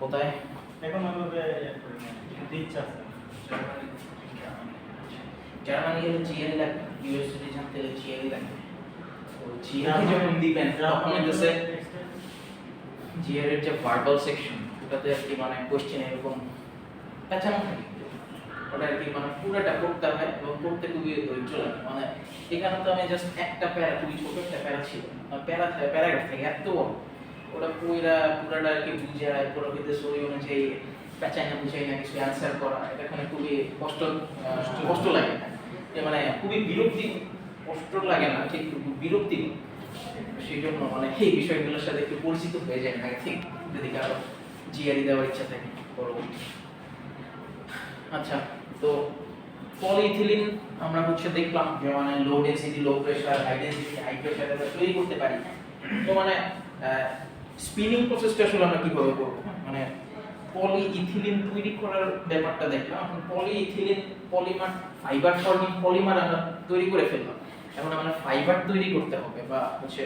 কোথায় এখন ওইভাবে ইচ্ছা আছে জার্মানি গেলে জিএল লাগবে, ইউএসডি জানতে গেলে জিএল লাগবে। তো জিএল যখন দিবেন তখন হচ্ছে জিএল এর যে ভার্বাল সেকশন ওটাতে আর কি মানে কোশ্চেন এরকম পেঁচানো থাকে, ওটা আর কি মানে পুরোটা পড়তে হয় এবং পড়তে খুবই ধৈর্য লাগে। মানে এখানে তো আমি জাস্ট একটা প্যারা, খুবই ছোট একটা প্যারা ছিল, প্যারাগ্রাফ থেকে এত বড়, ওটা পুরাটা আর কি বুঝে পুরোহিতে সই অনুযায়ী পেঁচাই না বুঝাই না কিছু অ্যান্সার করা, এটা এখানে খুবই কষ্ট লাগে। যে মানে খুবই কষ্ট লাগে না, ঠিক বিরক্তি। সেই জন্য মানে এই বিষয়গুলোর সাথে একটু পরিচিত হয়ে যায় না ঠিক, যদি কারো জিআরই দেওয়ার ইচ্ছা থাকে পরবর্তী। আচ্ছা, তো পলিইথিলিন আমরা হচ্ছে দেখলাম যে মানে low density low pressure, high density high pressure এটা তৈরি করতে পারি। তো মানে স্পিনিং প্রসেসটা আসলে আমরা কিভাবে করব, মানে পলিইথিলিন তৈরি করার ব্যাপারটা দেখলাম। এখন polyethylene polymer, fibre forming polymer আমরা তৈরি করে ফেললাম। এখন আমরা ফাইবার তৈরি করতে হবে বা হচ্ছে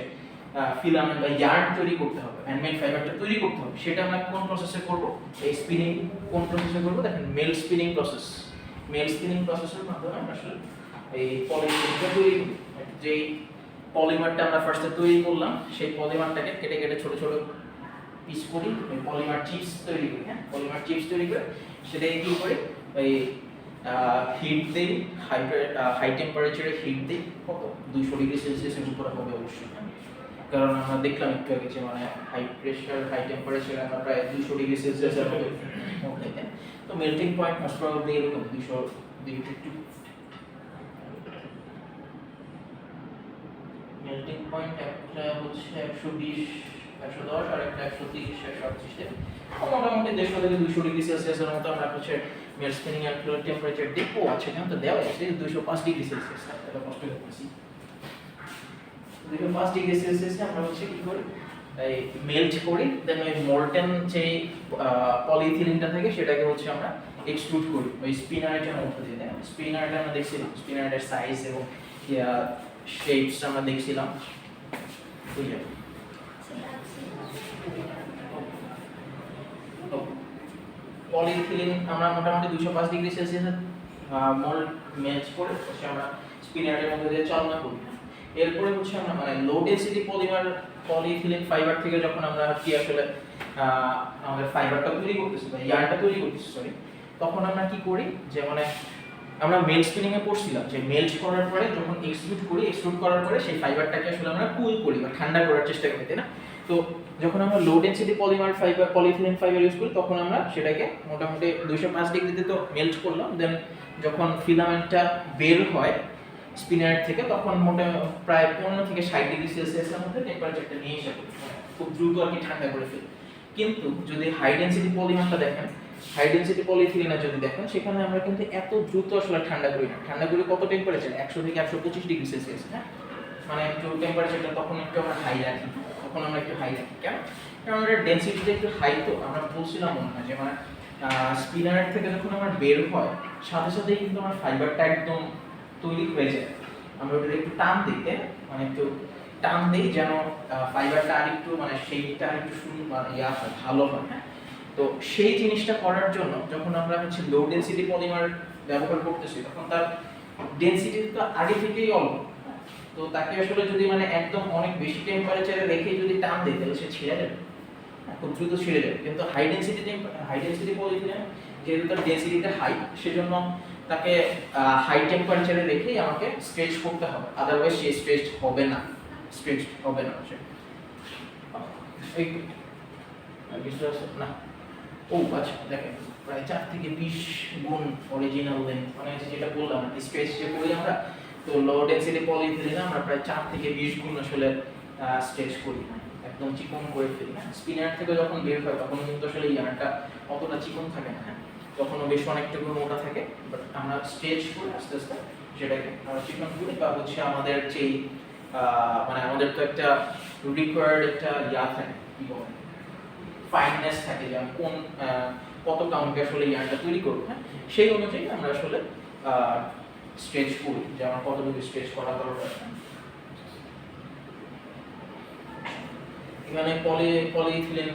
ফিলামেন্ট বা ইয়ার্ন তৈরি করতে হবে, ম্যানমেড ফাইবারটা তৈরি করতে হবে। সেটা আমরা কোন প্রসেসে করব, এই স্পিনিং কোন প্রসেসে করব, দেখেন melt spinning process. Melt spinning প্রসেসের মাধ্যমে আমরা আসলে এই পলিইথিলিনটা তৈরি করি। যেই পলিমারটা আমরা ফার্স্টে তৈরি করলাম, সেই পলিমারটাকে কেটে কেটে ছোট ছোট পিস করি, পলিমার চিপস তৈরি করি। হ্যাঁ, পলিমার চিপস তৈরি করে সেটাকে কি করি, এই হিট দেই, হাই টেম্পারেচারে হিট দেই, কত 200 ডিগ্রি সেলসিয়াসের উপরে হবে অবশ্যই। কারণ আমরা দেখলাম একটু আগে যে মানে হাই প্রেসার হাই টেম্পারেচারে আমরা প্রায় 200 ডিগ্রি সেলসিয়াসের মধ্যে থাকে। তো মেল্টিং পয়েন্ট মোস্ট প্রবাবলি এরকম 200 ডিগ্রি টু মেল্টিং পয়েন্ট একটা হচ্ছে 120 110 আর একটা 130 138 মোটামুটি 150 থেকে 200 ডিগ্রি সেলসিয়াসের মতো আমরা হচ্ছে মেল স্পিনিং এর টেম্পারেচার দেখবো। আছে কেন তো দেওয়া আছে 205 ডিগ্রি সেলসিয়াস, এটা কষ্ট করতেছি। 205 ডিগ্রি সেলসিয়াসে আমরা হচ্ছে কি করি, এই মেল্ট করি, দেন ওই মোল্টেন যে পলিইথিলিনটা থাকে সেটাকে হচ্ছে আমরা এক্সট্রুড করি ওই স্পিনারের মধ্যে দিয়ে। স্পিনারটা আমরা দেখছিলাম, স্পিনারের সাইজ এবং শেপস আমরা দেখছিলাম। বুঝলে পলিইথিলিন আমরা মোটামুটি 205 ডিগ্রি সেলসিয়াসে মোল্ড মেল্ট করে হচ্ছে আমরা স্পিনারের মধ্যে দিয়ে চালনা করি। এরপরে হচ্ছে আমরা মানে লো ডেনসিটি পলিইথিলিন ফাইবার থেকে যখন আমরা কি আসলে আমাদের ফাইবারটা তৈরি করতেছি বা ইয়ার্নটা তৈরি করতেছি সরি, তখন আমরা কি করি যে মানে আমরা মেল্ট স্পিনিং এ পড়ছিলাম যে মেল্ট করার পরে যখন এক্সট্রুড করার পরে সেই ফাইবারটাকে আসলে আমরা কুল করি বা ঠান্ডা করার চেষ্টা করি, তাই না? তো যখন আমরা লো ডেনসিটি পলিইথিলিন ফাইবার ইউজ করি তখন আমরা সেটাকে মোটামুটি 205 ডিগ্রিতে তো মেল্ট করলাম, দেন যখন ফিলামেন্টটা বের হয় স্পিনার থেকে তখন প্রায় 15 থেকে 60 ডিগ্রি সেলসিয়াসের মধ্যে টেম্পারেচারটা নিয়ে এসে খুব দ্রুত আর কি ঠান্ডা করে ফেলি। কিন্তু যদি হাই ডেনসিটি পলিমারটা দেখেন, হাই ডেনসিটি পলিইথিলিন যদি দেখেন, সেখানে আমরা কিন্তু এত দ্রুত আসলে ঠান্ডা করি না। ঠান্ডা করি কত টেম্পারেচার, 100 থেকে 125 ডিগ্রি সেলসিয়াস। হ্যাঁ, মানে একটু টেম্পারেচারটা তখন একটু আমরা হাই রাখি, তখন আমরা একটু হাই রাখি। কেন? কারণ আমাদের ডেনসিটিটা একটু হাই, তো আমরা বলছিলাম মনে হয় যে মানে স্পিনার থেকে যখন আমরা বের হয় সাথে সাথেই কিন্তু আমার ফাইবারটা একদম তৈরি হয়ে যায়। আমরা ওটা একটু টান দিতে মানে একটু টান দিই যেন ফাইবারটা আর একটু মানে শেপটা আর একটু সুন্দর মানে হয়, ভালো হয়। হ্যাঁ, তো সেই জিনিসটা করার জন্য যখন আমরা হচ্ছে লো ডেনসিটি পলিমার ব্যবহার করতেছি তখন তার ডেনসিটি তো আগে থেকেই অল্প, তো তাকে আসলে যদি মানে একদম অনেক বেশি টেম্পারেচারে রেখে যদি টান দিই তাহলে সে ছিঁড়ে যাবে, খুব দ্রুত ছিঁড়ে যাবে। কিন্তু হাই ডেনসিটি পলিইথিলিন যেহেতু তার ডেনসিটিটা হাই, সেজন্য তাকে হাই টেম্পারেচারে রেখেই আমাকে স্ট্রেচ করতে হবে, আদারওয়াইজ সে স্ট্রেচ হবে না এই কিছু আছে না। ও আচ্ছা, দেখেন প্রায় 4 থেকে 20 গুণ অরিজিনাল লেন্থ, মানে যেটা বললাম স্ট্রেচ যে করি আমরা, তো লো ডেনসিটি পলিইথিলিনে আমরা প্রায় 4 থেকে 20 গুণ আসলে স্ট্রেচ করি, একদম চিকন করে ফেলি। হ্যাঁ, স্পিনার থেকে যখন বের হয় তখন কিন্তু আসলে ইয়ারটা অতটা চিকন থাকে না, তখনও বেশ অনেকটুকু মোটা থাকে, বাট আমরা স্ট্রেচ করি আস্তে আস্তে সেটাকে আমরা চিকন করি। বা হচ্ছে আমাদের যেই মানে আমাদের তো একটা রিকোয়ার্ড একটা থাকে, কি বলে ফাইননেস থাকে, যে কোন কত কাউন্টে আসলে ইয়ারটা তৈরি করবো। হ্যাঁ, সেই অনুযায়ী আমরা আসলে স্ট্রেচ করি যে আমার কতটুকু স্ট্রেচ করা দরকার। এখানে পলিইথিলিন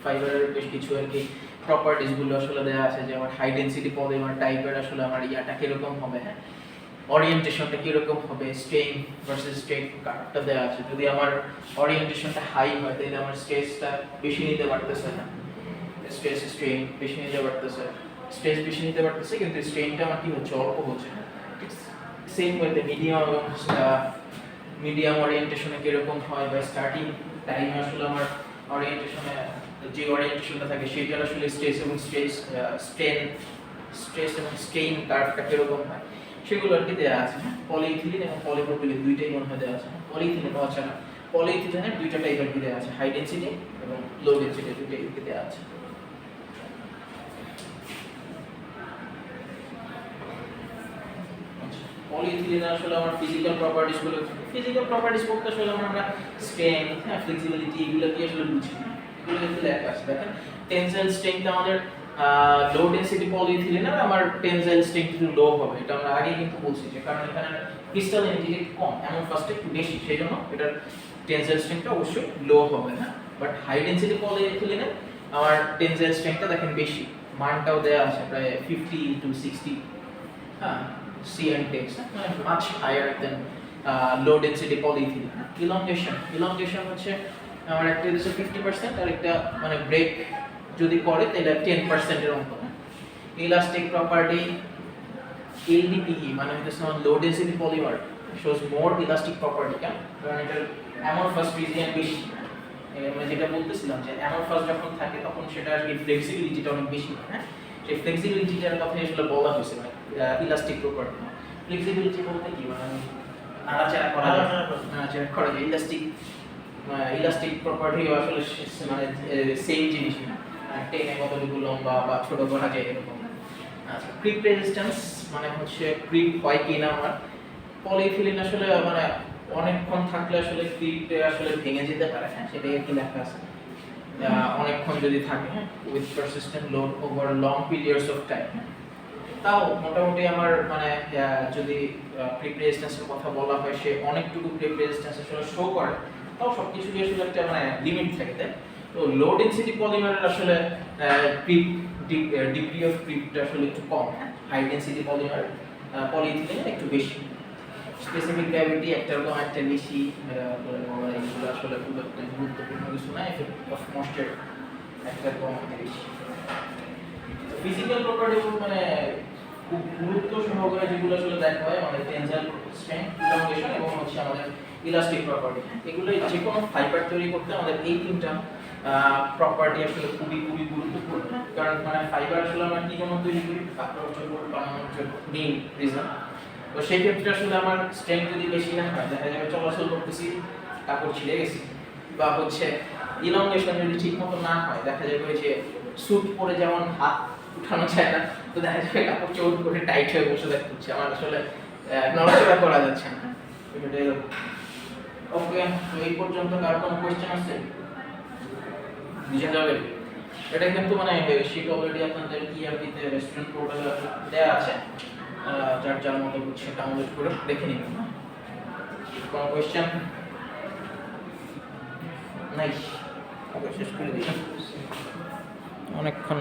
ফাইবারের বেশ কিছু আর কি প্রপার্টিজ গুলো আসলে দেওয়া আছে, যে আমার হাই ডেনসিটি পলিমার টাইপের আসলে আমার ইয়াটা কিরকম হবে, হ্যাঁ ওরিয়েন্টেশনটা কিরকম হবে, স্ট্রেইন ভার্সেস স্ট্রেন কার্ভটা দেওয়া আছে। যদি আমার ওরিয়েন্টেশনটা হাই হয় তাহলে আমার স্ট্রেসটা বেশি নিতে পারতেছে, হ্যাঁ স্ট্রেন বেশি নিতে পারতেছে, স্ট্রেস বেশি নিতে পারতেছে, কিন্তু স্ট্রেনটা আমার কি হচ্ছে, অল্প হচ্ছে। সেম ওয়েতে মিডিয়াম ওরিয়েন্টেশনে কিরকম হয়, বা স্টার্টিং টাইমে আসলে আমার ওরিয়েন্টেশনে যে ওরিয়েন্টেশনটা থাকে সেটার আসলে স্ট্রেস এবং স্ট্রেস এবং স্ট্রেইন কার্ভটা কিরকম হয় সেগুলো আর কি দেওয়া আছে। পলিইথিলিন এবং পলিপ্রোপিলিন দুইটাই মনে হয় দেওয়া আছে। পলিইথিলিন আচ্ছা না, পলিইথিলিনের দুইটা টাইপ আর কি দেওয়া আছে, হাই ডেনসিটি এবং লো ডেনসিটি দুইটাই আর কি দেওয়া আছে। পলিইথিলিন আসলে আমার ফিজিক্যাল প্রপার্টিজ বলতে আসলে আমরা স্ট্রেংথ, ফ্লেক্সিবিলিটি এগুলো কি আসলে বুঝি, এগুলো কিন্তু লেখা আছে। দেখেন টেনসাইল স্ট্রেংথ আমাদের লো ডেনসিটি পলিইথিলিন আর আমার টেনসাইল স্ট্রেংথ একটু লো হবে, এটা আমরা আগে কিন্তু বলছি, যে কারণ এখানে ক্রিস্টালিনিটি একটু কম, এমন ফার্স্টে একটু বেশি, সেজন্য এটার টেনসাইল স্ট্রেংথটা অবশ্যই লো হবে না। বাট হাই ডেনসিটি পলিইথিলিনে আমার টেনসাইল স্ট্রেংথটা দেখেন বেশি, মানটাও দেওয়া আছে প্রায় 50 to 60, হ্যাঁ C and X, much higher than low density polyethylene. Elongation হচ্ছে আমার একটা হচ্ছে 50% আর একটা মানে ব্রেক যদি করে তাহলে 10% এর মতো। ইলাস্টিক প্রপার্টি LDPE মানে হচ্ছে low density polymer shows more elastic property, কারণ এটার amorphous region বেশি। মানে যেটা বলতেছিলাম যে amorphous যখন থাকে তখন সেটা আর কি ফ্লেক্সিবিলিটিটা অনেক বেশি, হ্যাঁ সেই ফ্লেক্সিবিলিটিটার কথা আসলে বলা হয়েছে, মানে ইলাস্টিক প্রপার্টি। ফ্লেক্সিবিলিটি বলতে কি, মানে নাড়াচাড়া করা যায়, ইলাস্টিক প্রপার্টি আসলে মানে সেম জিনিস না, টেনে কতটুকু লম্বা বা ছোট করা যায় এরকম। আচ্ছা, ক্রিপ রেজিস্ট্যান্স মানে হচ্ছে ক্রিপ হয় কি না আমার পলিইথিলিন আসলে মানে অনেকক্ষণ থাকলে আসলে ক্রিপে আসলে ভেঙে যেতে পারে, হ্যাঁ সেটাই কি লেখা আছে, অনেকক্ষণ যদি থাকে, হ্যাঁ with persistent load over long periods of time. তাও মোটামুটি আমার মানে যদি ক্রিপ রেজিস্ট্যান্সের কথা বলা হয়, সে অনেকটুকু ক্রিপ রেজিস্ট্যান্স আসলে শো করে, তাও সবকিছুরই আসলে একটা মানে লিমিট থাকে, তাই তো লো ডেনসিটি পলিমারের আসলে ক্রিপ ডিগ্রি অফ ক্রিপটা আসলে একটু কম, হাই ডেনসিটি পলিইথিলিনের একটু বেশি। স্পেসিফিক গ্র্যাভিটি একটার কম একটা বেশি, এগুলো আসলে খুব একটা গুরুত্বপূর্ণ কিছু না, এফেক্ট অফ ময়েশ্চার একটার কম একটা বেশি। ফিজিক্যাল প্রপার্টি মানে খুব গুরুত্ব সহকারে যেগুলো আসলে দেখা হয় আমাদের টেনসাইল স্ট্রেংথ, ইলাংগেশন এবং হচ্ছে আমাদের ইলাস্টিক প্রপার্টি, এগুলো যে কোনো ফাইবার তৈরি করতে আমাদের এই তিনটা প্রপার্টি আসলে খুবই গুরুত্বপূর্ণ, কারণ মানে ফাইবার আসলে আমরা কি জন্য তৈরি করি, কাপড় চোপড় বানানোর জন্য মেইন রিজন। তো সেই ক্ষেত্রে আসলে আমার স্ট্রেংথ যদি বেশি না হয়, দেখা যাবে চলাচল করতেছি কাপড় ছিঁড়ে গেছে, বা হচ্ছে ইলংগেশন যদি ঠিক মতো না হয়, দেখা যাবে যে স্যুট পরে যেমন হাত উঠানো যায় না, তো দেখা যাবে কাপড় চোপড় করে টাইট হয়ে বসে থাকতে হচ্ছে, আমার আসলে নড়াচড়া করা যাচ্ছে না। ওকে, তো এই পর্যন্ত কার কোনো কোশ্চেন আছে বুঝে যাবে। এটা কিন্তু মানে শীট অলরেডি আপনাদের ইআরপিতে রেস্টুরেন্ট পোর্টালে দেওয়া আছে, যার মতো হচ্ছে ডাউনলোড করে দেখে নিবেন। না কোনো কোশ্চেন নাই? শেষ করে দিই অনেকক্ষণ।